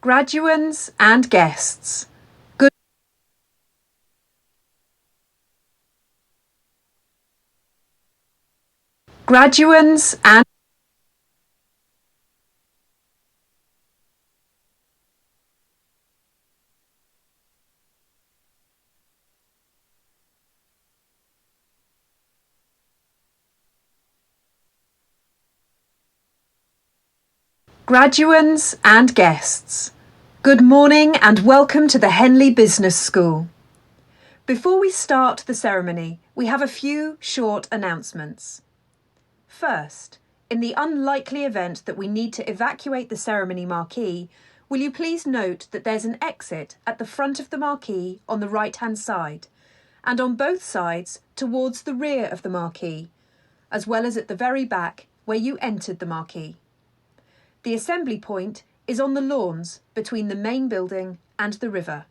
Graduands and guests. Graduands and Graduands and guests. Good morning and welcome to the Henley Business School. Before we start the ceremony, we have a few short announcements. First, in the unlikely event that we need to evacuate the ceremony marquee, will you please note that there's an exit at the front of the marquee on the right-hand side, and on both sides towards the rear of the marquee, as well as at the very back where you entered the marquee. The assembly point is on the lawns between the main building and the river.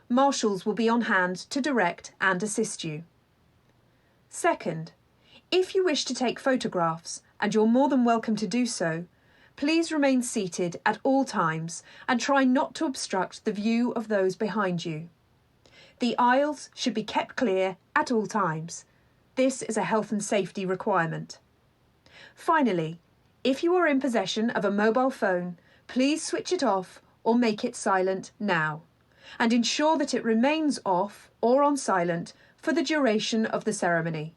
Marshals will be on hand to direct and assist you. Second, if you wish to take photographs, and you're more than welcome to do so, Please remain seated at all times and try not to obstruct the view of those behind you. The aisles should be kept clear at all times. This is a health and safety requirement. Finally, if you are in possession of a mobile phone, please switch it off or make it silent now, and ensure that it remains off or on silent for the duration of the ceremony.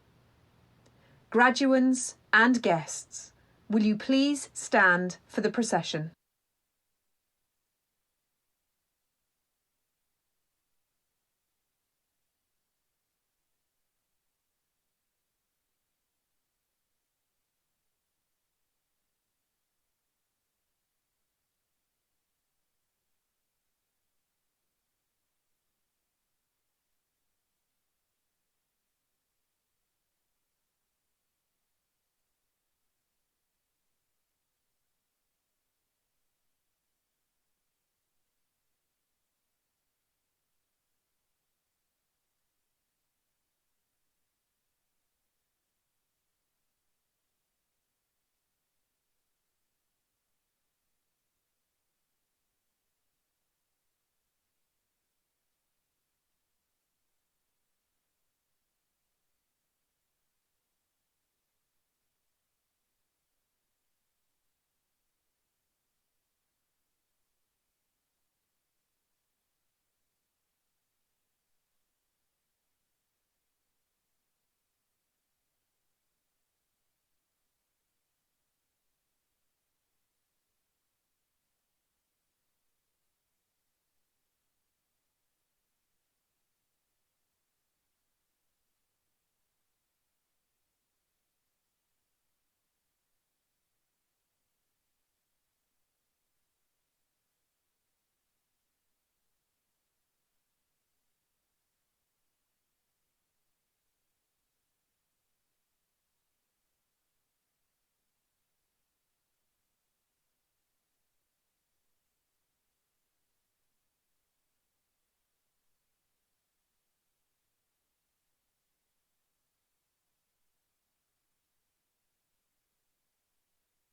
Graduands and guests, will you please stand for the procession?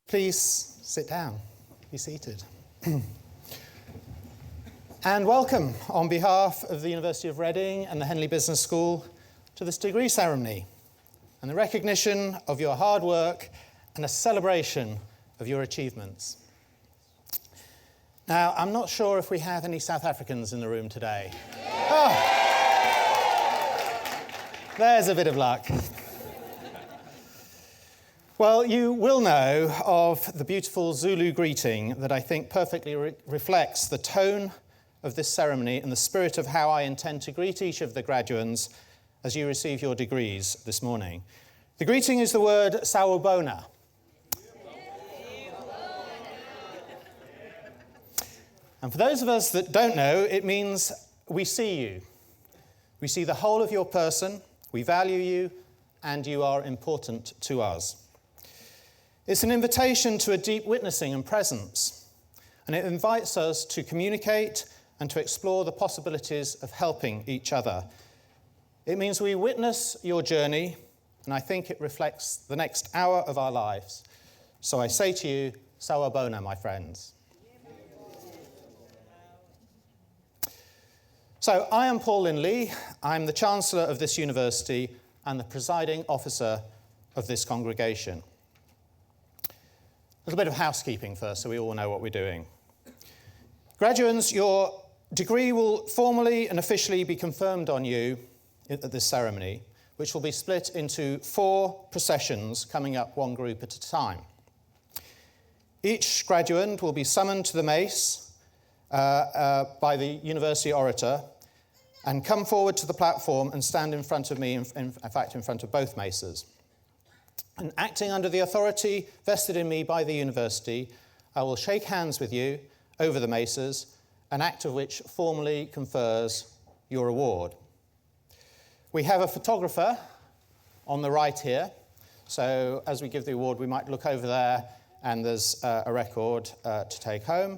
Please sit down, be seated. And welcome on behalf of the University of Reading and the Henley Business School to this degree ceremony and the recognition of your hard work and a celebration of your achievements. Now, I'm not sure if we have any South Africans in the room today. Oh, there's a bit of luck. Well, you will know of the beautiful Zulu greeting that I think perfectly reflects the tone of this ceremony and the spirit of how I intend to greet each of the graduands as you receive your degrees this morning. The greeting is the word sawubona. And for those of us that don't know, it means we see you. We see the whole of your person, we value you, and you are important to us. It's an invitation to a deep witnessing and presence, and it invites us to communicate and to explore the possibilities of helping each other. It means we witness your journey, and I think it reflects the next hour of our lives. So I say to you, sawubona, my friends. So I am Paul Linley. I'm the Chancellor of this university and the presiding officer of this congregation. A little bit of housekeeping first, so we all know what we're doing. Graduates, your degree will formally and officially be confirmed on you at this ceremony, which will be split into 4 processions coming up one group at a time. Each graduand will be summoned to the mace by the university orator and come forward to the platform and stand in front of me, in fact, in front of both maces. And acting under the authority vested in me by the university, I will shake hands with you over the maces, an act of which formally confers your award. We have a photographer on the right here, so as we give the award, we might look over there and there's a record to take home.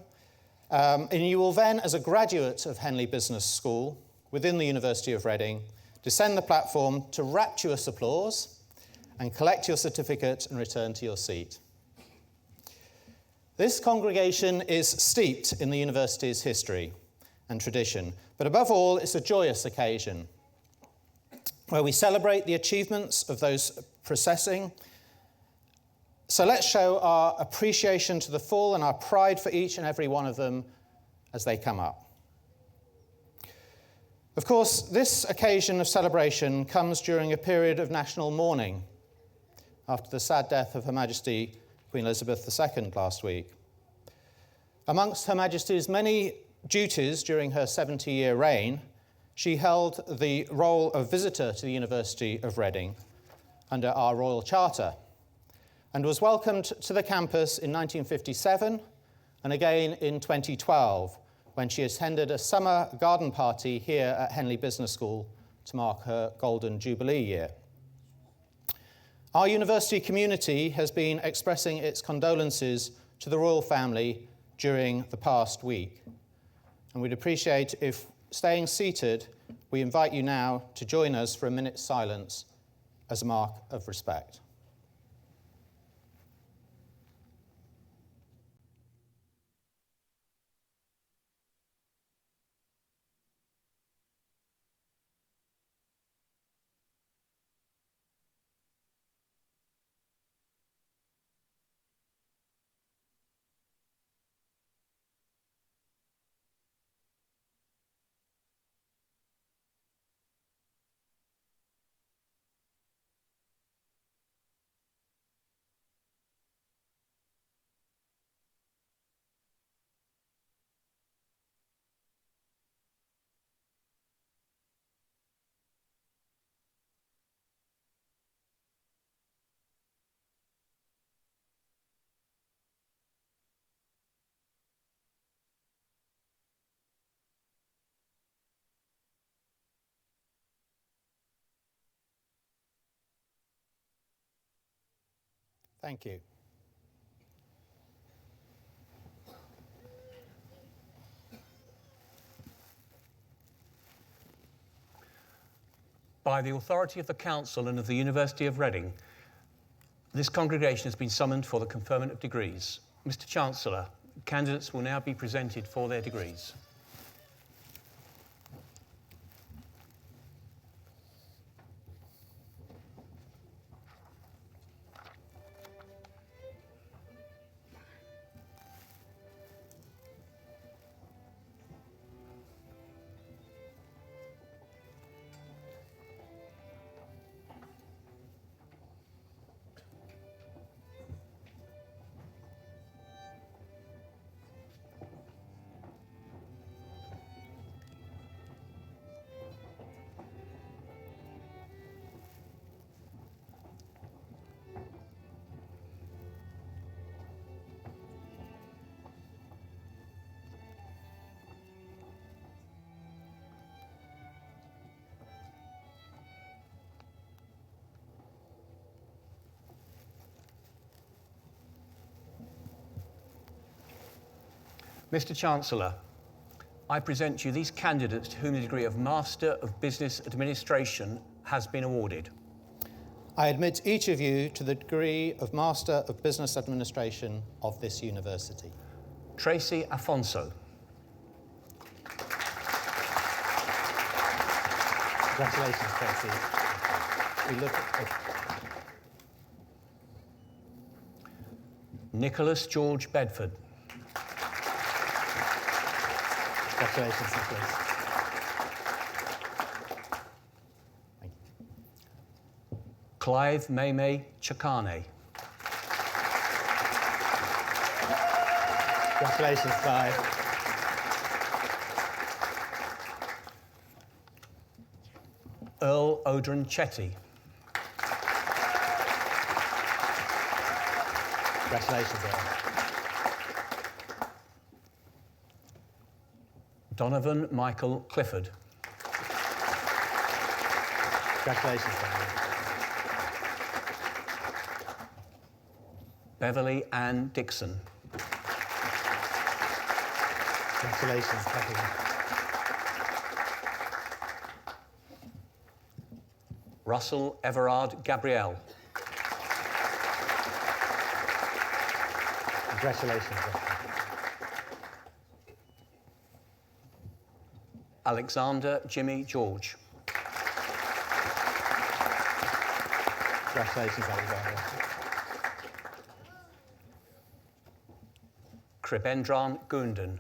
And you will then, as a graduate of Henley Business School within the University of Reading, descend the platform to rapturous applause and collect your certificate and return to your seat. This congregation is steeped in the university's history and tradition, but above all, it's a joyous occasion where we celebrate the achievements of those processing. So let's show our appreciation to the full and our pride for each and every one of them as they come up. Of course, this occasion of celebration comes during a period of national mourning after the sad death of Her Majesty Queen Elizabeth II last week. Amongst Her Majesty's many duties during her 70-year reign, she held the role of visitor to the University of Reading under our Royal Charter and was welcomed to the campus in 1957 and again in 2012 when she attended a summer garden party here at Henley Business School to mark her Golden Jubilee year. Our university community has been expressing its condolences to the royal family during the past week, and we'd appreciate if, staying seated, we invite you now to join us for a minute's silence as a mark of respect. Thank you. By the authority of the Council and of the University of Reading, this congregation has been summoned for the conferment of degrees. Mr. Chancellor, candidates will now be presented for their degrees. Mr. Chancellor, I present you these candidates to whom the degree of Master of Business Administration has been awarded. I admit each of you to the degree of Master of Business Administration of this university. Tracy Afonso. Congratulations, Tracy. We look at Nicholas George Bedford. Congratulations, Nicholas. Thank you. Clive Meme Chakane. Congratulations, Clive. Earl Odrin Chetty. Congratulations, Earl. Donovan Michael Clifford. Congratulations, Donovan. Beverly Ann Dixon. Congratulations, Beverly. Congratulations, Esther. Alexander Jimmy George. Congratulations, Alexander. Kribendran Gundan.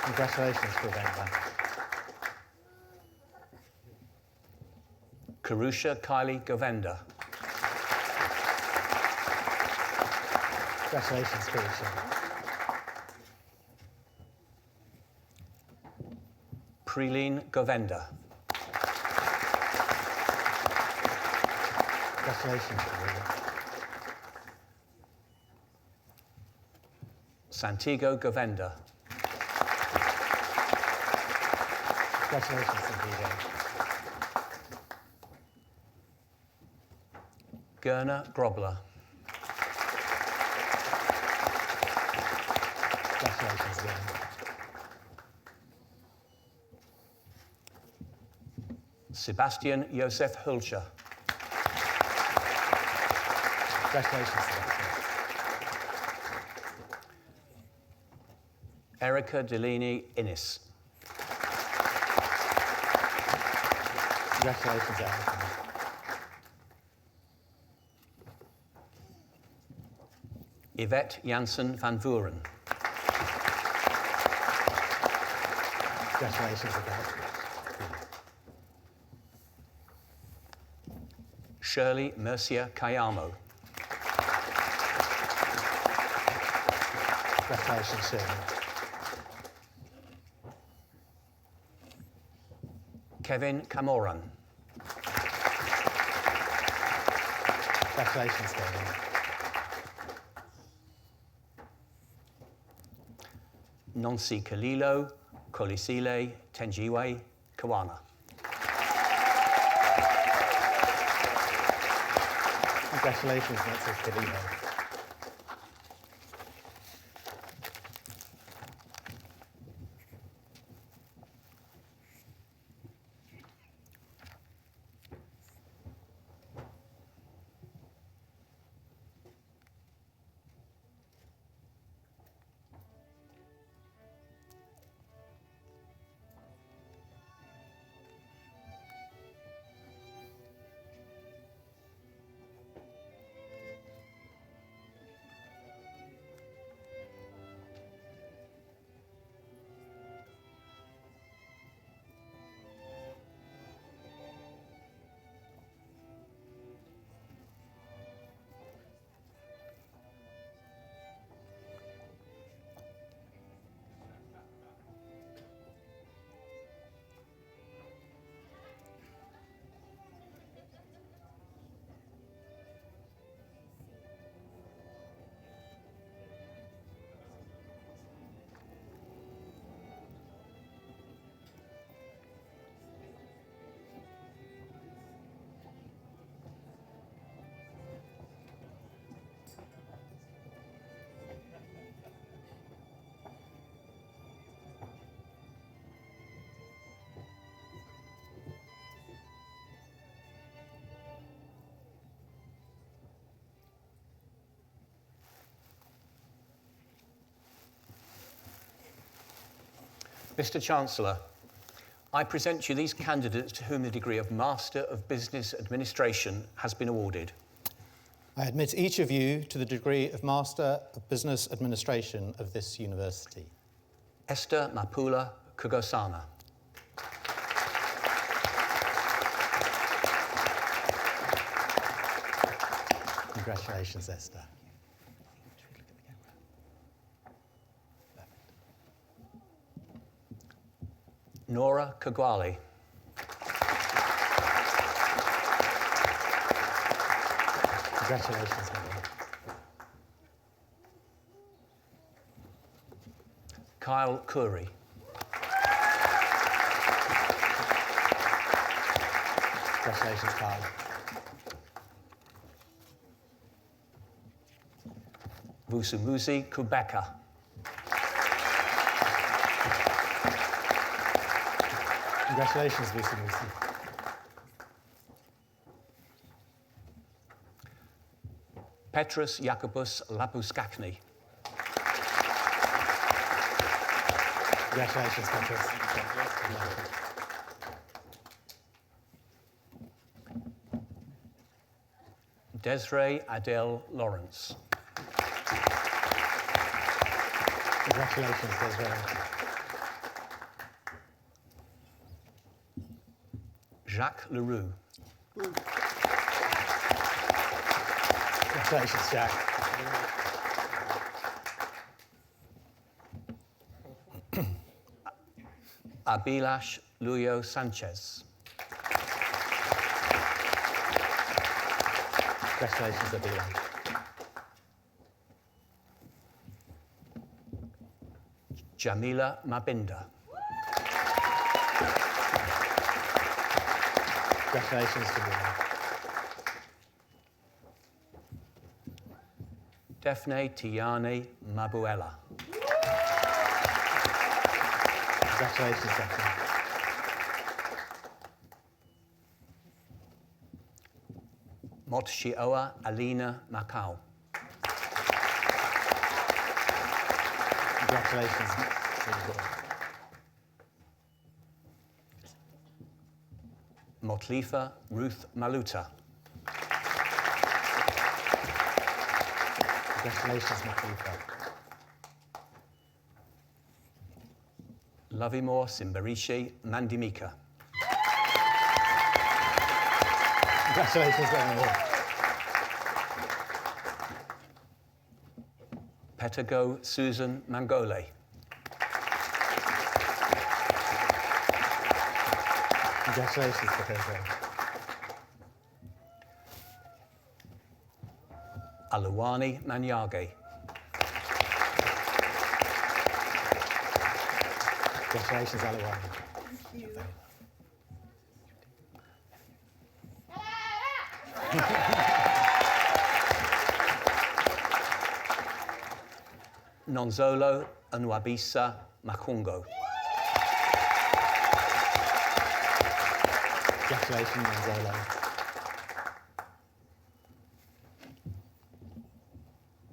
Congratulations, Kribendran. Karusha Kylie Govenda. Congratulations, Karusha. Preline Govenda. Congratulations, Preline. Santiago Govenda. Congratulations, Santiago. Gerna Grobler. Congratulations, Gerna. Sebastian Josef Hulcher. Congratulations, Sebastian. Erica Delaney Innis. Congratulations, Erica. Yvette Janssen van Vuren. Congratulations, Yvette. Shirley Mercia Kayamo. Congratulations, Shirley. Kevin Camoran. Congratulations, Kevin. Nonsi Kalilo Kolisile Tenjiwe Kawana. Congratulations, Nancy Kalilo. Mr. Chancellor, I present you these candidates to whom the degree of Master of Business Administration has been awarded. I admit each of you to the degree of Master of Business Administration of this university. Esther Mapula Kugosana. Congratulations, Esther. Nora Kagwali. Congratulations, Nora. Kyle Curry. Congratulations, Kyle. Vusumuzi Kubeka. Congratulations, Vusumuzi. Petrus Jacobus Lapuskakny. Congratulations, Petrus. Desiree Adele Lawrence. Congratulations, Desiree. Jacques Leroux. Congratulations, Jack. Abilash Luyo Sanchez. Congratulations, Abila. Jamila Mabinda. Congratulations, Jamila. Daphne Tiani Mabuela. Congratulations, Daphne. Motshioa Alina Macau. Congratulations. Motlifa Ruth Maluta. Congratulations, Motlifa. Lovimore Simbarishi Mandimika. Congratulations, Lovimore. Petago Susan Mangole. Congratulations, Petago. Aluwani Manyage. Congratulations, Aluwani. Nonzolo Nwabisa Makungo. Congratulations, Nonzolo.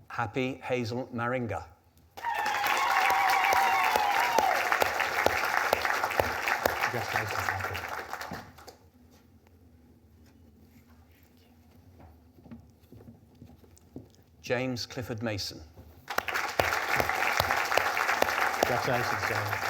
Happy Hazel Maringa. Congratulations, Happy. James Clifford Mason. Congratulations, James.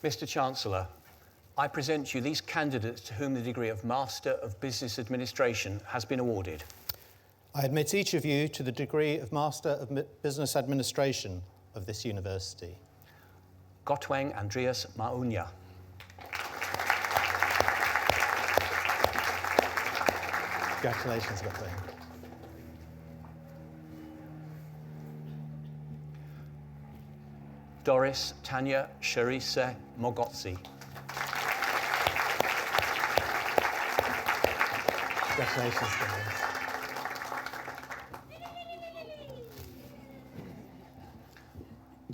Mr. Chancellor, I present you these candidates to whom the degree of Master of Business Administration has been awarded. I admit each of you to the degree of Master of Business Administration of this university. Gotweng Andreas Maunya. Congratulations, Gotweng. Doris Tanya Sharise Mogotsi. Congratulations, Doris.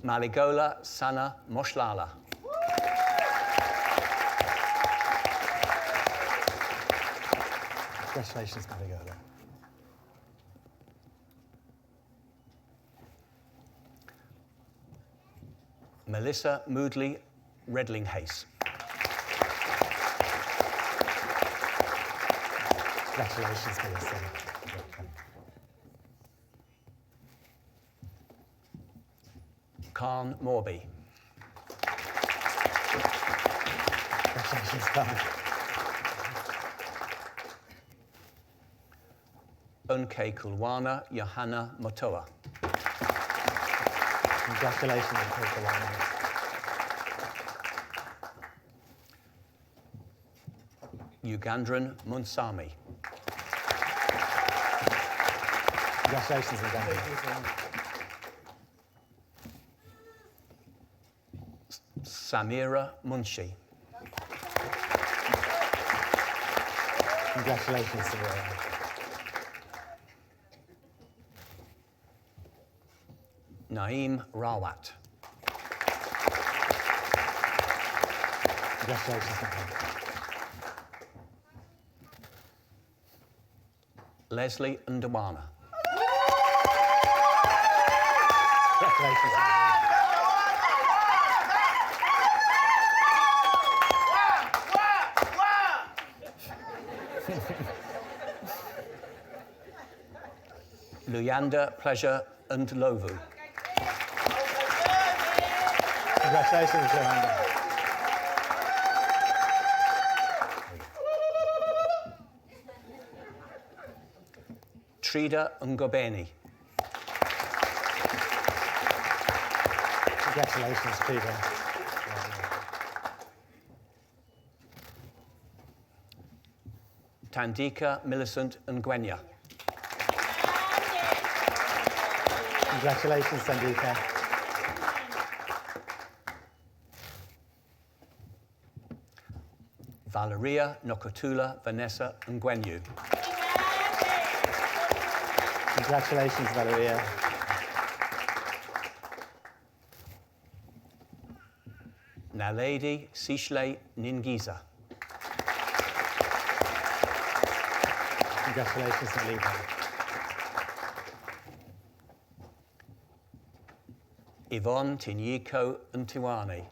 Maligola Sana Moshlala. Congratulations, Maligola. Melissa Moodley Redlinghase. Congratulations, Melissa. Khan Morby. Congratulations, Khan. Unke Kulwana Johanna Motoa. Congratulations, Unke Kulwana. Ugandran Munsami. Congratulations, Ugandran. Samira Munshi. Congratulations, Samira. Naeem Rawat. Congratulations, Naeem. Leslie Ndawana. Congratulations, Leslie. Luyanda Pleasure and Lovu. Congratulations, Luyanda. Trida Ngobeni. Congratulations, Trida. Tandika Millicent Ngwenya. Congratulations, Tandika. Valeria Nokotula Vanessa Ngwenyu. Congratulations, Valeria. Naledi Sishle Ningiza. Congratulations, Naledi. Yvonne Tinyiko Ntiwani.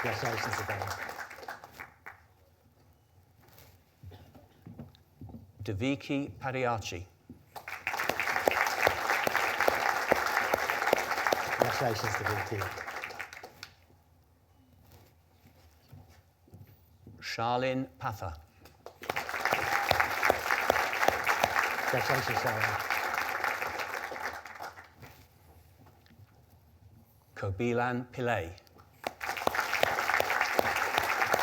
Congratulations, Yvonne. Deviki Pariachi. Congratulations, Deviki. Charlene Patha. Congratulations, Charlene. Kobilan Pillay.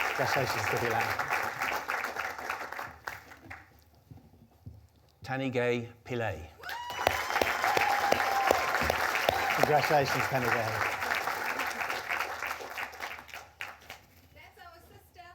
Congratulations, Kobilan. Tanigay Pillay. Congratulations, Tanigay. That's our sister.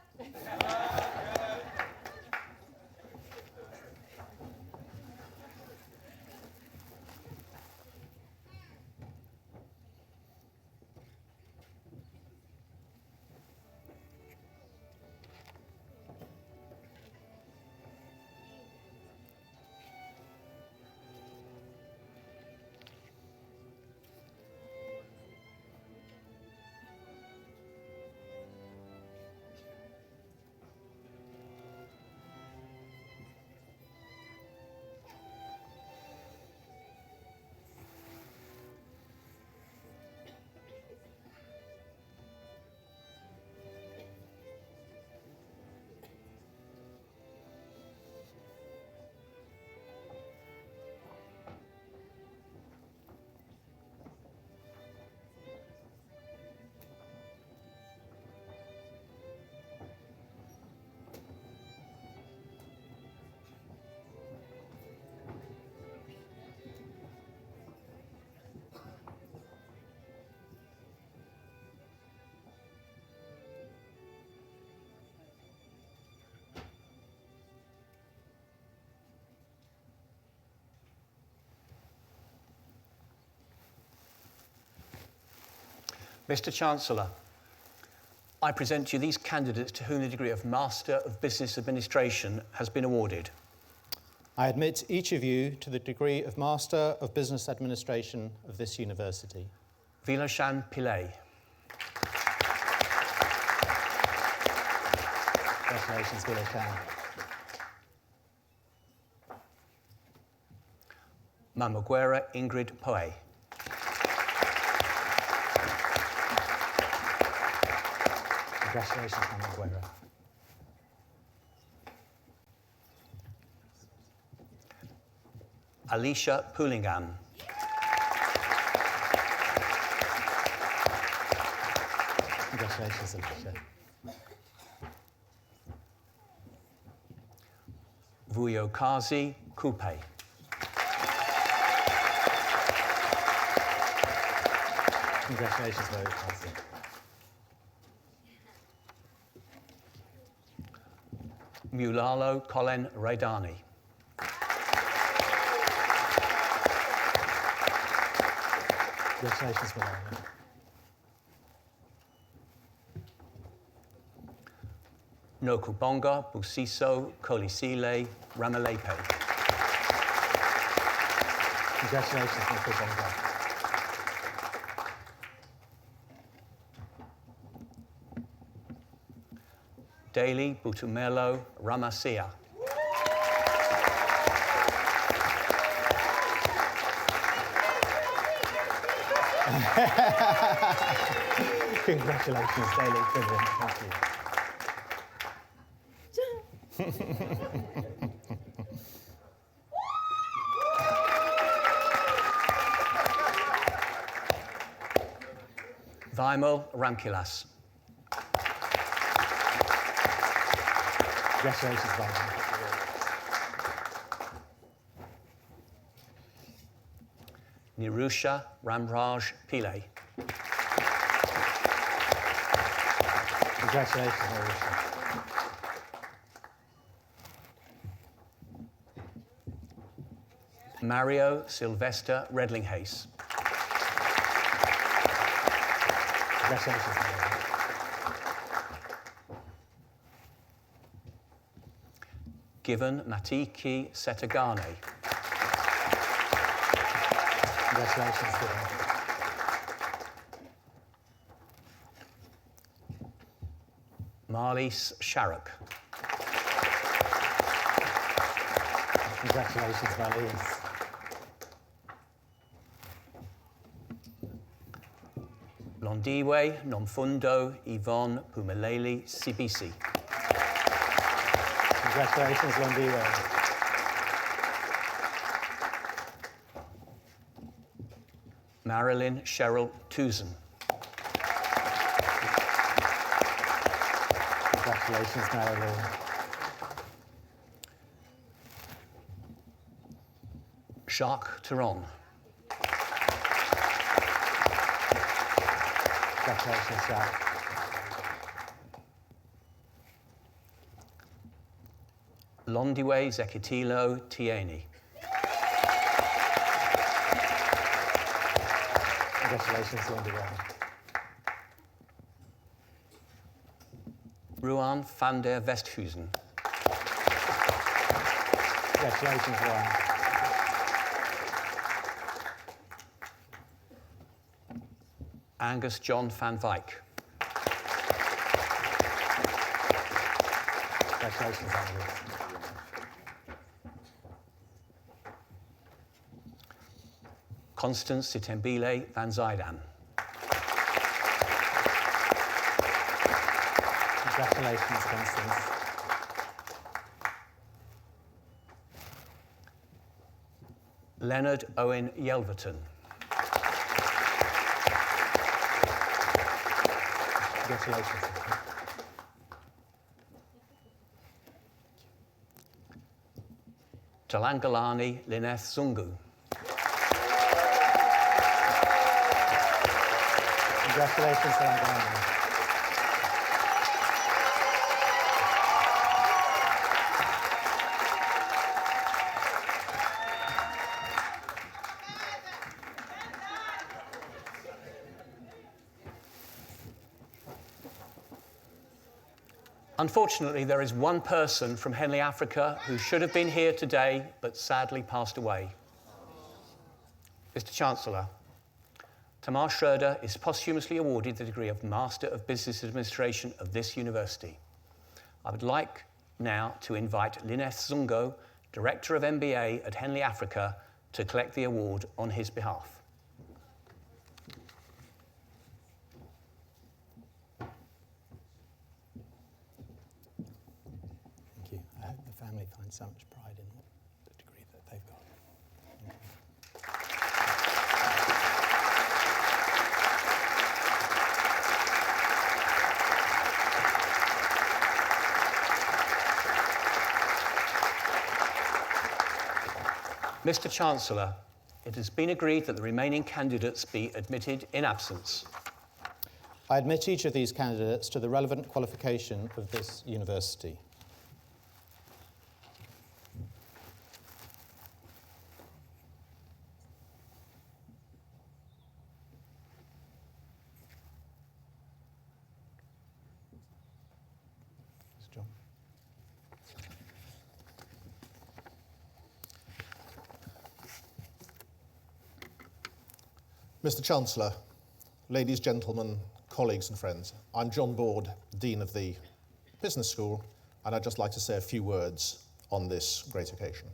Mr. Chancellor, I present to you these candidates to whom the degree of Master of Business Administration has been awarded. I admit each of you to the degree of Master of Business Administration of this university. Viloshan Pillay. Congratulations, Viloshan. Mamaguera Ingrid Poe. Congratulations, Mamaguera. Alicia Poolingham. Congratulations, Alicia. Vuyokazi Kupe. Congratulations, Vuyokazi. Mulalo Colin Raidani. Congratulations, Mulalo. Nokubonga Busiso Kolisile Ramalepe. Congratulations, Nokubonga. Daily Butumelo Ramasia. Congratulations, Daily. Brilliant. Thank you. Vimal Ramkilas. Congratulations, Vimal. Nirusha Ramraj Pillay. Congratulations, Nirusha. Mario Sylvester Redlinghase. Congratulations, Mario. Given Matiki Setagane. Congratulations, Given. Marlies Sharrock. Congratulations, Marlies. Londiwe Nomfundo Yvonne Pumeleli CBC. Congratulations, Londiwe. Marilyn Cheryl Tuzan. Congratulations, Marilyn. Jacques Theron. Congratulations, Jacques. Londiwe Zekitilo Tieni. Congratulations, Londiwe. Ruan van der Westhuizen. Congratulations, Juan. Angus John van Wyk. Congratulations, Angus. Constance Sitembile van Zaidan. Congratulations, Constance. Leonard Owen Yelverton. Congratulations. Talangalani Lineth Zungu. Congratulations, Talangalani. Unfortunately, there is one person from Henley, Africa, who should have been here today, but sadly passed away. Mr. Chancellor, Tamar Schroeder is posthumously awarded the degree of Master of Business Administration of this university. I would like now to invite Lineth Zungo, Director of MBA at Henley, Africa, to collect the award on his behalf. Thank you. I hope the family finds so much pride in the degree that they've got. Mr. Chancellor, it has been agreed that the remaining candidates be admitted in absence. I admit each of these candidates to the relevant qualification of this university. Mr. John. Mr. Chancellor, ladies, gentlemen, colleagues and friends, I'm John Board, Dean of the Business School, and I'd just like to say a few words on this great occasion.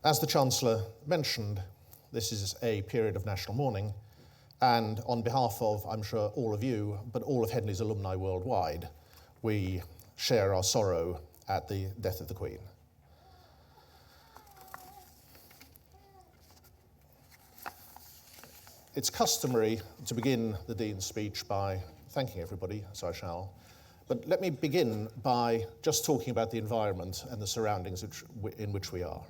As the Chancellor mentioned, this is a period of national mourning, and on behalf of, I'm sure, all of you, but all of Henley's alumni worldwide, we share our sorrow at the death of the Queen. It's customary to begin the Dean's speech by thanking everybody, so I shall. But let me begin by just talking about the environment and the surroundings in which we are.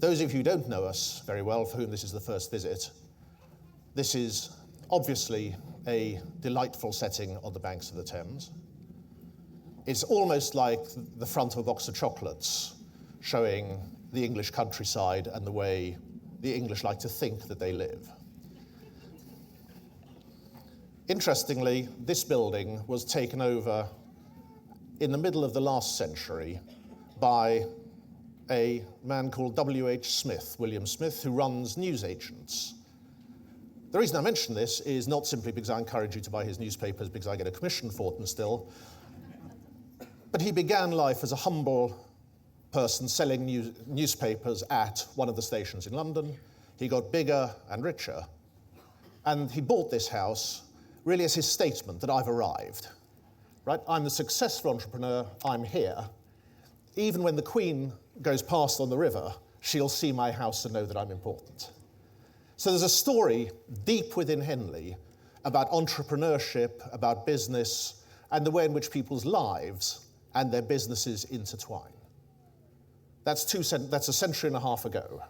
Those of you who don't know us very well, for whom this is the first visit, this is obviously a delightful setting on the banks of the Thames. It's almost like the front of a box of chocolates, showing the English countryside and the way the English like to think that they live. Interestingly, this building was taken over in the middle of the last century by a man called William Smith, who runs newsagents. The reason I mention this is not simply because I encourage you to buy his newspapers because I get a commission for them still, but he began life as a humble person selling newspapers at one of the stations in London. He got bigger and richer, and he bought this house really as his statement that I've arrived, right? I'm the successful entrepreneur, I'm here. Even when the Queen goes past on the river, she'll see my house and know that I'm important. So there's a story deep within Henley about entrepreneurship, about business, and the way in which people's lives and their businesses intertwine. That's a century and a half ago.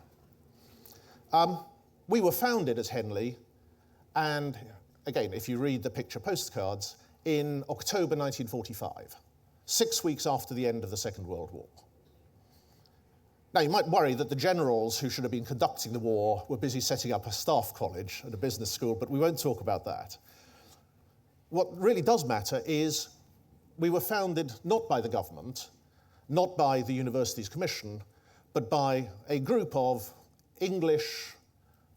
We were founded as Henley, and again, if you read the picture postcards, in October 1945, 6 weeks after the end of the Second World War. Now, you might worry that the generals who should have been conducting the war were busy setting up a staff college and a business school, but we won't talk about that. What really does matter is we were founded not by the government, not by the university's commission, but by a group of English,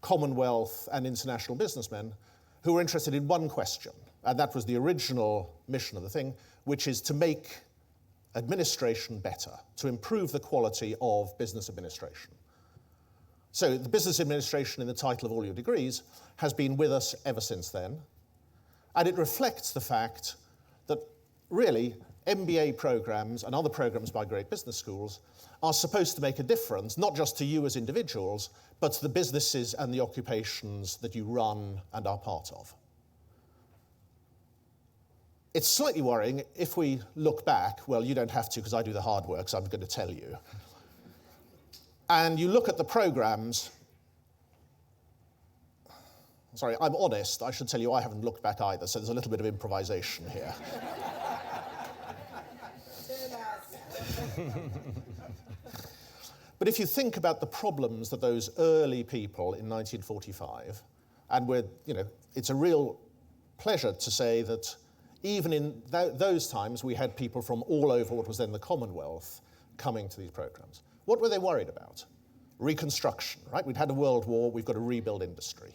Commonwealth, and international businessmen who were interested in one question, and that was the original mission of the thing, which is to make administration better, to improve the quality of business administration. So the business administration in the title of all your degrees has been with us ever since then, and it reflects the fact that really MBA programs and other programs by great business schools are supposed to make a difference, not just to you as individuals, but to the businesses and the occupations that you run and are part of. It's slightly worrying if we look back, well, you don't have to because I do the hard work, so I'm going to tell you. And you look at the programs. Sorry, I'm honest. I should tell you I haven't looked back either, so there's a little bit of improvisation here. But if you think about the problems that those early people in 1945, and it's a real pleasure to say that even in those times, we had people from all over what was then the Commonwealth coming to these programs. What were they worried about? Reconstruction, right? We'd had a world war, we've got to rebuild industry.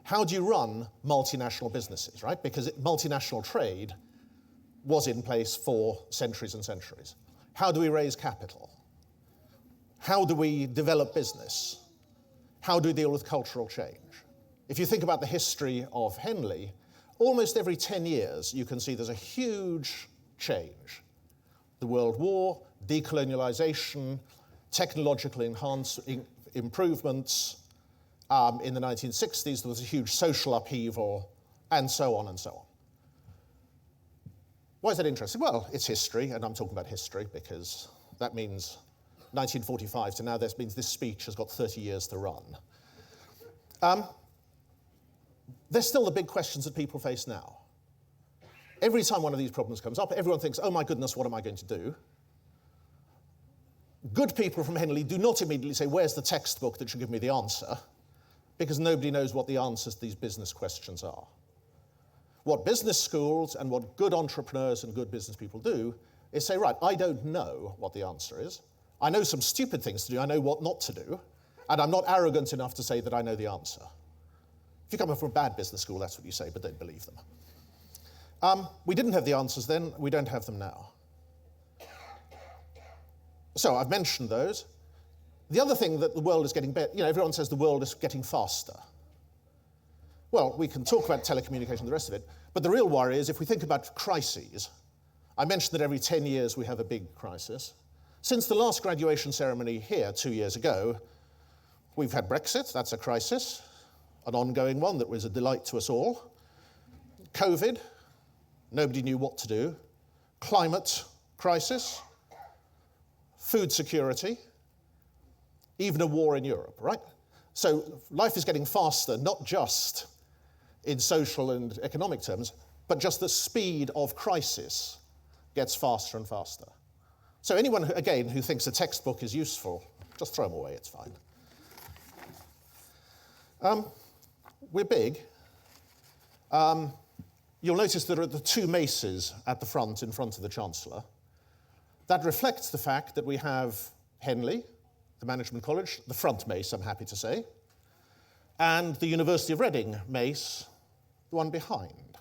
How do you run multinational businesses, right? Because multinational trade was in place for centuries and centuries. How do we raise capital? How do we develop business? How do we deal with cultural change? If you think about the history of Henley, almost every 10 years you can see there's a huge change. The World War, decolonialization, technological improvements. In the 1960s there was a huge social upheaval, and so on and so on. Why is that interesting? Well, it's history, and I'm talking about history because that means 1945 to now, that means this speech has got 30 years to run. There's still the big questions that people face now. Every time one of these problems comes up, everyone thinks, oh my goodness, what am I going to do? Good people from Henley do not immediately say, where's the textbook that should give me the answer? Because nobody knows what the answers to these business questions are. What business schools and what good entrepreneurs and good business people do is say, right, I don't know what the answer is. I know some stupid things to do, I know what not to do, and I'm not arrogant enough to say that I know the answer. If you come from a bad business school, that's what you say, but don't believe them. We didn't have the answers then, we don't have them now. So I've mentioned those. The other thing that the world is getting better, everyone says the world is getting faster. Well, we can talk about telecommunication and the rest of it, but the real worry is if we think about crises. I mentioned that every 10 years we have a big crisis. Since the last graduation ceremony here 2 years ago, we've had Brexit, that's a crisis, an ongoing one that was a delight to us all. COVID, nobody knew what to do. Climate crisis, food security, even a war in Europe, right? So life is getting faster, not just in social and economic terms, but just the speed of crisis gets faster and faster. So anyone, again, who thinks a textbook is useful, just throw them away, it's fine. We're big. You'll notice there are the two maces at the front, in front of the Chancellor. That reflects the fact that we have Henley, the Management College, the front mace, I'm happy to say, and the University of Reading mace, the one behind.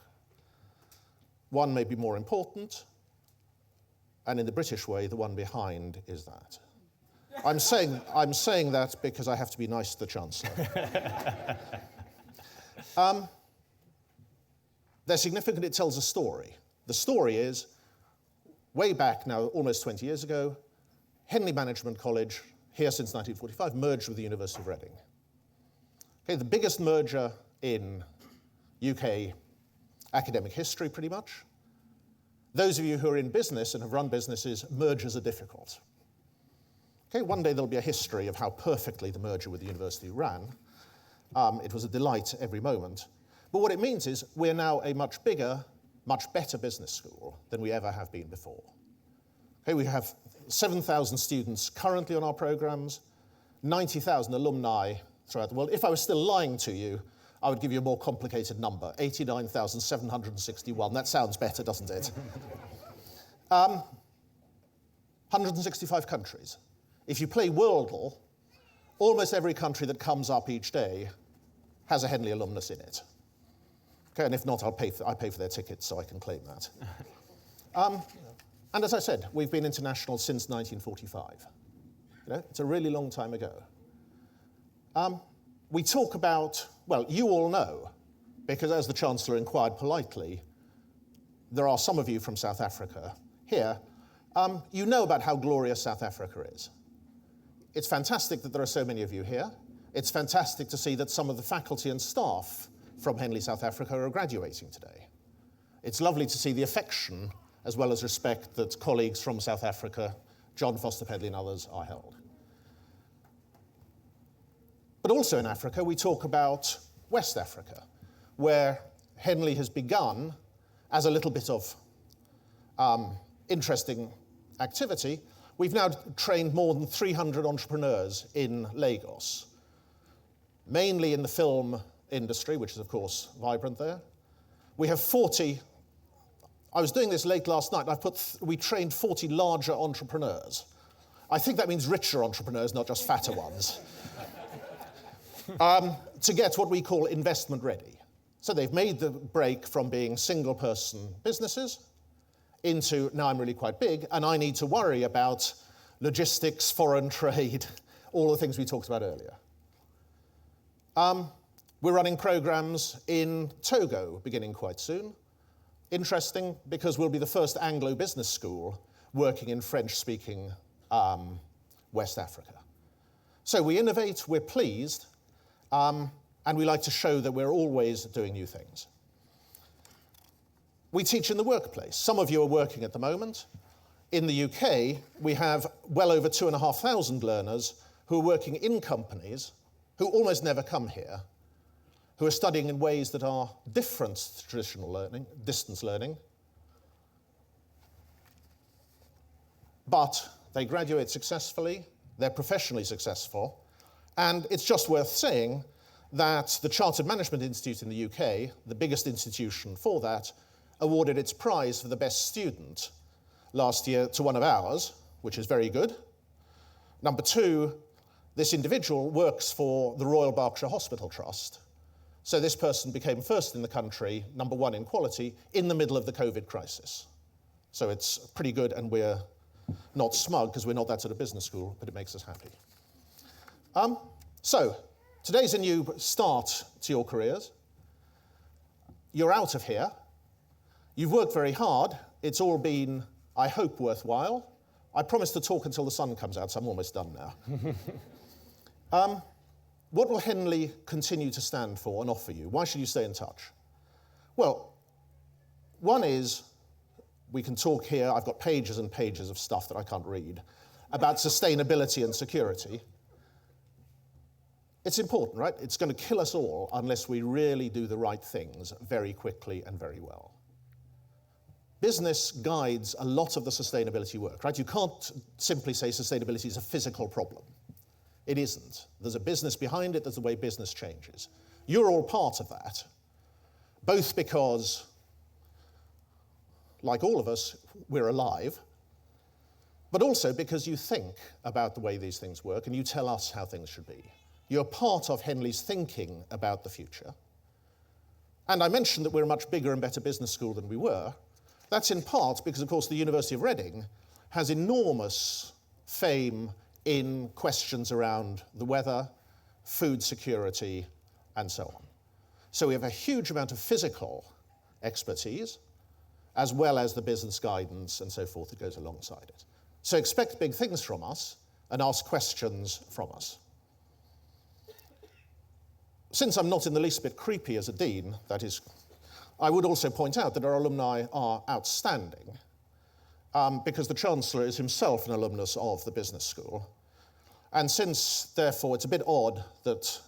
One may be more important, and in the British way, the one behind is that. I'm saying that because I have to be nice to the Chancellor. They're significant, it tells a story. The story is, way back now, almost 20 years ago, Henley Management College, here since 1945, merged with the University of Reading. Okay, the biggest merger in UK academic history, pretty much. Those of you who are in business and have run businesses, mergers are difficult. Okay, one day there'll be a history of how perfectly the merger with the university ran. It was a delight every moment. But what it means is we're now a much bigger, much better business school than we ever have been before. Okay, we have 7,000 students currently on our programs, 90,000 alumni throughout the world. If I was still lying to you, I would give you a more complicated number, 89,761. That sounds better, doesn't it? 165 countries. If you play Wordle, almost every country that comes up each day has a Henley alumnus in it. Okay, and if not, I pay for their tickets so I can claim that. And as I said, we've been international since 1945. It's a really long time ago. We talk about, well, you all know, because as the Chancellor inquired politely, there are some of you from South Africa here. You know about how glorious South Africa is. It's fantastic that there are so many of you here. It's fantastic to see that some of the faculty and staff from Henley South Africa are graduating today. It's lovely to see the affection as well as respect that colleagues from South Africa, John Foster Pedley and others, are held. But also in Africa, we talk about West Africa, where Henley has begun as a little bit of interesting activity. We've now trained more than 300 entrepreneurs in Lagos, mainly in the film industry, which is, of course, vibrant there. We have 40 I was doing this late last night, and we trained 40 larger entrepreneurs. I think that means richer entrepreneurs, not just fatter ones, to get what we call investment ready. So they've made the break from being single-person businesses into, now I'm really quite big, and I need to worry about logistics, foreign trade, all the things we talked about earlier. We're running programs in Togo beginning quite soon. Interesting, because we'll be the first Anglo business school working in French-speaking West Africa. So we innovate, we're pleased, and we like to show that we're always doing new things. We teach in the workplace. Some of you are working at the moment. In the UK, we have well over 2,500 learners who are working in companies who almost never come here, who are studying in ways that are different to traditional learning, distance learning. But they graduate successfully, they're professionally successful, and it's just worth saying that the Chartered Management Institute in the UK, the biggest institution for that, awarded its prize for the best student last year to one of ours, which is very good. Number two, this individual works for the Royal Berkshire Hospital Trust. So this person became first in the country, number one in quality, in the middle of the COVID crisis. So it's pretty good, and we're not smug because we're not that sort of business school, but it makes us happy. So today's a new start to your careers. You're out of here. You've worked very hard. It's all been, I hope, worthwhile. I promise to talk until the sun comes out, so I'm almost done now. What will Henley continue to stand for and offer you? Why should you stay in touch? Well, one is, we can talk here, I've got pages and pages of stuff that I can't read, about sustainability and security. It's important, right? It's going to kill us all unless we really do the right things very quickly and very well. Business guides a lot of the sustainability work, right? You can't simply say sustainability is a physical problem. It isn't. There's a business behind it, there's the way business changes. You're all part of that, both because, like all of us, we're alive, but also because you think about the way these things work and you tell us how things should be. You're part of Henley's thinking about the future. And I mentioned that we're a much bigger and better business school than we were. That's in part because, of course, the University of Reading has enormous fame in questions around the weather, food security, and so on. So we have a huge amount of physical expertise, as well as the business guidance and so forth that goes alongside it. So expect big things from us and ask questions from us. Since I'm not in the least bit creepy as a dean, that is, I would also point out that our alumni are outstanding, because the Chancellor is himself an alumnus of the business school. And since, therefore, it's a bit odd that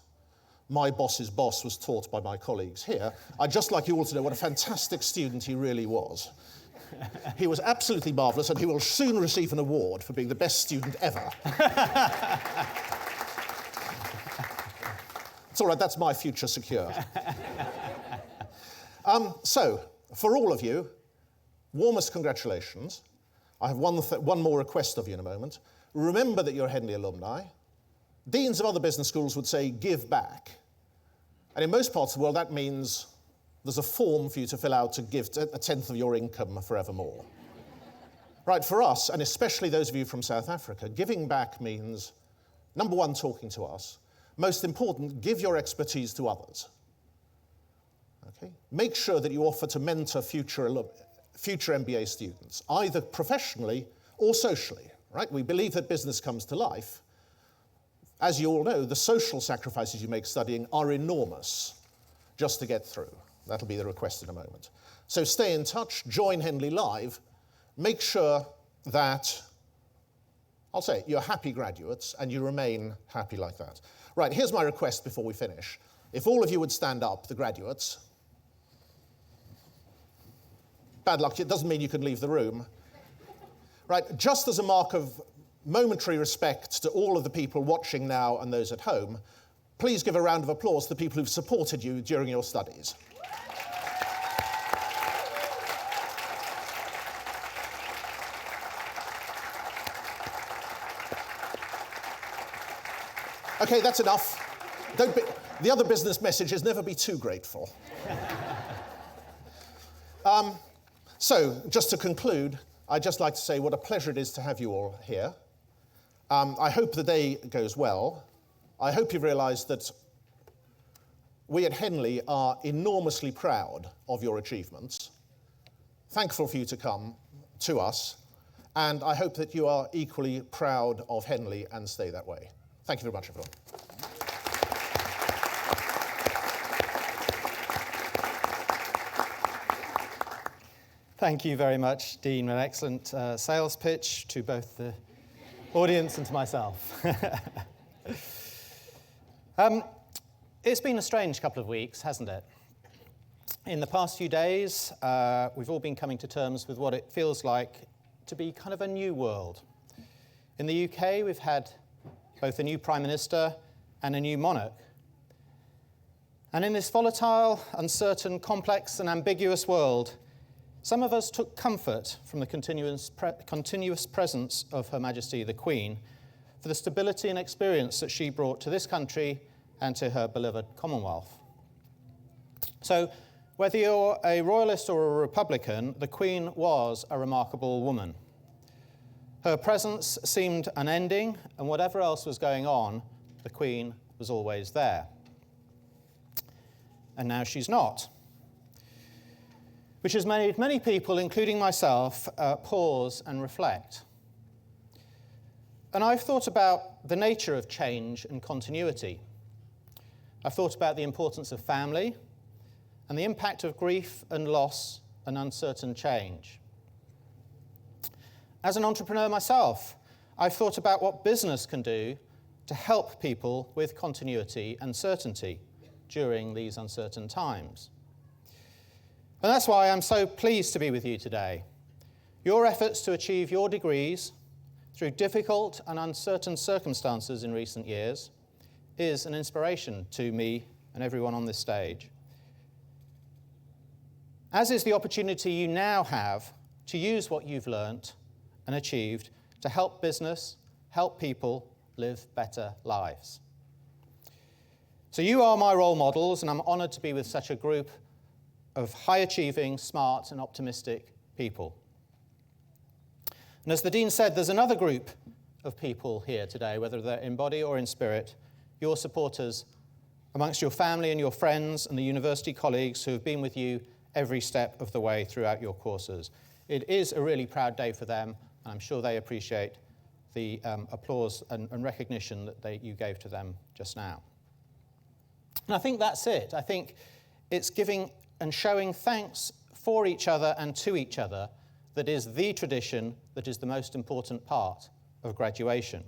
my boss's boss was taught by my colleagues here, I'd just like you all to know what a fantastic student he really was. He was absolutely marvellous, and he will soon receive an award for being the best student ever. It's all right, that's my future secure. So, for all of you, warmest congratulations. I have one more request of you in a moment. Remember that you're Henley alumni. Deans of other business schools would say, give back. And in most parts of the world, that means there's a form for you to fill out to give a tenth of your income forevermore. Right, for us, and especially those of you from South Africa, giving back means, number one, talking to us. Most important, give your expertise to others. Okay? Make sure that you offer to mentor future MBA students, either professionally or socially. Right? We believe that business comes to life. As you all know, the social sacrifices you make studying are enormous just to get through. That'll be the request in a moment. So stay in touch, join Henley Live, make sure that, I'll say, you're happy graduates and you remain happy like that. Right, here's my request before we finish. If all of you would stand up, the graduates. Bad luck, it doesn't mean you can leave the room. Right, just as a mark of momentary respect to all of the people watching now and those at home, please give a round of applause to the people who've supported you during your studies. Okay, that's enough. The other business message is never be too grateful. So, just to conclude, I'd just like to say what a pleasure it is to have you all here. I hope the day goes well. I hope you've realised that we at Henley are enormously proud of your achievements, thankful for you to come to us, and I hope that you are equally proud of Henley and stay that way. Thank you very much, everyone. Thank you very much, Dean. An excellent sales pitch to both the audience and to myself. It's been a strange couple of weeks, hasn't it? In the past few days, we've all been coming to terms with what it feels like to be kind of a new world. In the UK, we've had both a new Prime Minister and a new monarch. And in this volatile, uncertain, complex and ambiguous world, some of us took comfort from the continuous presence of Her Majesty the Queen for the stability and experience that she brought to this country and to her beloved Commonwealth. So, whether you're a royalist or a Republican, the Queen was a remarkable woman. Her presence seemed unending, and whatever else was going on, the Queen was always there. And now she's not, which has made many people, including myself, pause and reflect. And I've thought about the nature of change and continuity. I've thought about the importance of family and the impact of grief and loss and uncertain change. As an entrepreneur myself, I've thought about what business can do to help people with continuity and certainty during these uncertain times. And that's why I'm so pleased to be with you today. Your efforts to achieve your degrees through difficult and uncertain circumstances in recent years is an inspiration to me and everyone on this stage. As is the opportunity you now have to use what you've learnt and achieved to help business, help people live better lives. So you are my role models, and I'm honoured to be with such a group of high-achieving, smart and optimistic people. And as the Dean said, there's another group of people here today, whether they're in body or in spirit, your supporters, amongst your family and your friends and the university colleagues who have been with you every step of the way throughout your courses. It is a really proud day for them, and I'm sure they appreciate the applause and recognition that you gave to them just now. And I think that's it. I think it's giving and showing thanks for each other and to each other that is the tradition that is the most important part of graduation.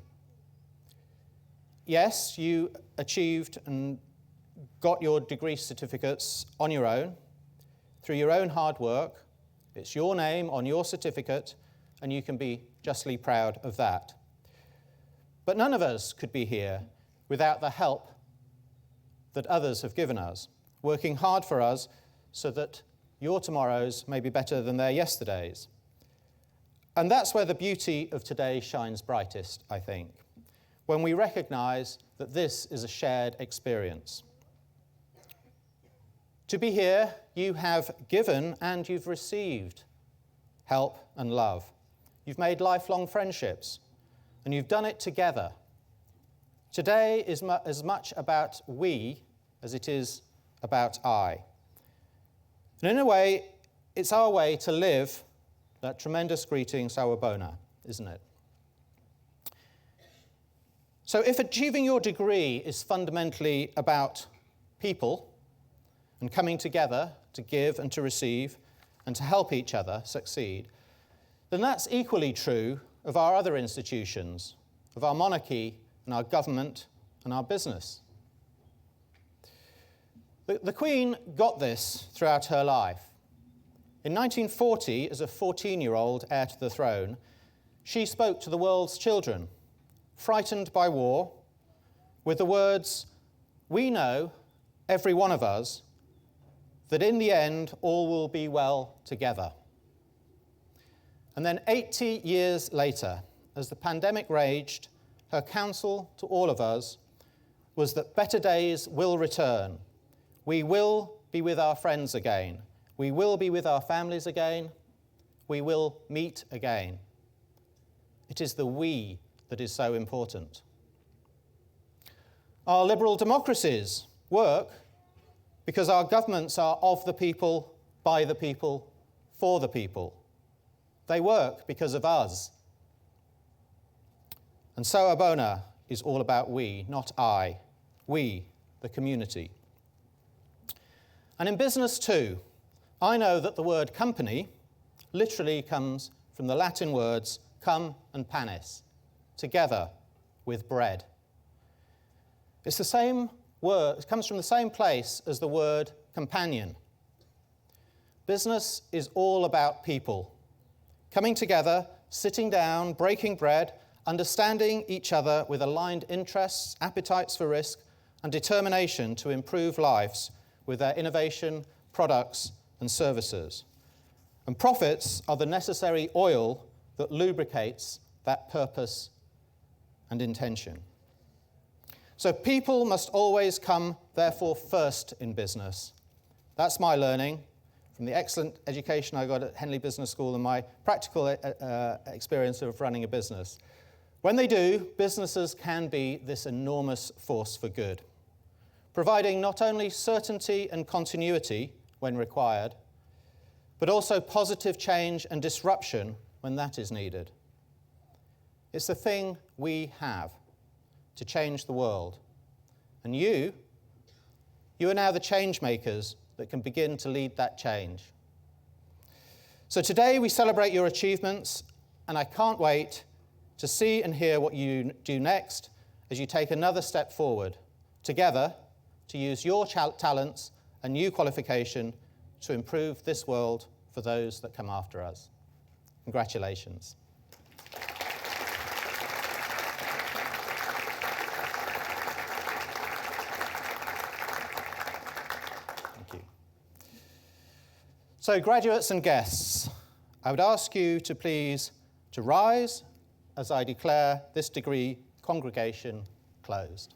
Yes, you achieved and got your degree certificates on your own, through your own hard work. It's your name on your certificate, and you can be justly proud of that. But none of us could be here without the help that others have given us, working hard for us so that your tomorrows may be better than their yesterdays. And that's where the beauty of today shines brightest, I think, when we recognise that this is a shared experience. To be here, you have given and you've received help and love. You've made lifelong friendships, and you've done it together. Today is as much about we as it is about I. And in a way, it's our way to live that tremendous greeting, Sawubona, isn't it? So if achieving your degree is fundamentally about people and coming together to give and to receive and to help each other succeed, then that's equally true of our other institutions, of our monarchy and our government and our business. The Queen got this throughout her life. In 1940, as a 14-year-old heir to the throne, she spoke to the world's children, frightened by war, with the words, "We know, every one of us, that in the end all will be well together." And then 80 years later, as the pandemic raged, her counsel to all of us was that better days will return. We will be with our friends again. We will be with our families again. We will meet again. It is the we that is so important. Our liberal democracies work because our governments are of the people, by the people, for the people. They work because of us. And so Abona is all about we, not I. We, the community. And in business too, I know that the word company literally comes from the Latin words cum and panis, together with bread. It's the same word, it comes from the same place as the word companion. Business is all about people, coming together, sitting down, breaking bread, understanding each other with aligned interests, appetites for risk, and determination to improve lives with their innovation, products, and services. And profits are the necessary oil that lubricates that purpose and intention. So people must always come, therefore, first in business. That's my learning from the excellent education I got at Henley Business School and my practical experience of running a business. When they do, businesses can be this enormous force for good, providing not only certainty and continuity when required, but also positive change and disruption when that is needed. It's the thing we have to change the world. And you are now the change makers that can begin to lead that change. So today we celebrate your achievements, and I can't wait to see and hear what you do next as you take another step forward, together to use your talents and new qualification to improve this world for those that come after us. Congratulations. Thank you. So, graduates and guests, I would ask you to please to rise as I declare this degree congregation closed.